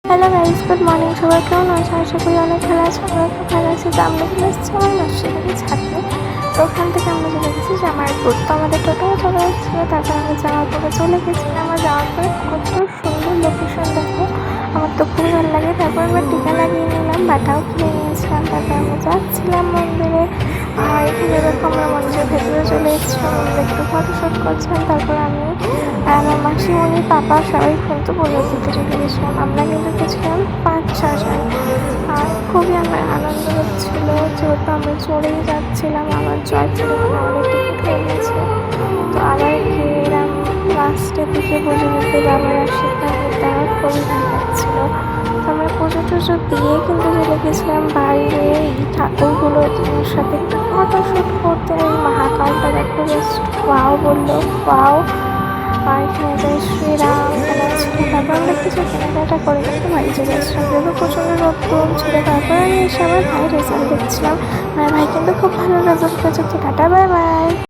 Hello guys, good morning. সবাই কেমন আছে? আশা করি অনেক ভালো আছে। আমরা খুব ভালো আছি। তো আমরা চলে এসেছি আমার মাসির বাড়ি ছাড়তে। তো ওখান থেকে আমরা চলে গেছি জামালপুর। তো আমাদের টোটোও চলে এসেছিলো। তারপর আমরা জামালপুরে চলে গেছিলাম। আমার জামালপুরে কত সুন্দর লোকেশন দেখো, আমার তো খুবই ভালো লাগে। তারপর আমরা টিকা লাগিয়ে নিলাম, বাটাও কিনে নিয়েছিলাম। তারপর আমরা যাচ্ছিলাম মন্দিরে। আর এখানে দেখো আমরা মন্দিরের ভেতরে চলে এসেছিলাম, আমরা একটু ফটোশ্যুট করছিলাম। তারপর আমি আর আমার মাসিমণি, পাপা সবাই কিন্তু বলুর ভিতরে গিয়েছিলাম। আমরা কিন্তু গেছিলাম 5-6 জন। আর খুবই আমার আনন্দ হচ্ছিল, যেহেতু আমরা চড়েই যাচ্ছিলাম। আমার জয়পুরে মানে আমাদের টিকিট হয়ে গেছে। তো আবার গিয়ে এরম লাস্টের দিকে পুজো দিতে বাবার আশীর্বাদ নিতে আমার খুবই ভালো লাগছিল। তো আমরা পুজো টুজো দিয়ে কিন্তু চলে গেছিলাম বাইরে এই ঠাকুরগুলোর সাথে একটু ফটোশ্যুট করতে। ওই মহাকালটা দেখো, জাস্ট ওয়াও বললো, ওয়াও। আর এখানে জয় শ্রীরাম লেখা ছিল। তারপর আমরা কিছু কেনাকাটা করে কিন্তু বাড়ি চলে আসলাম, যেহেতু প্রচণ্ড রোদ গরম ছিল। তারপর আমি এসে আমার ভাই রেজাল্ট দেখছিলাম। আমার ভাই কিন্তু খুব ভালো রেজাল্ট করেছে। তো টাটা, বাই বাই।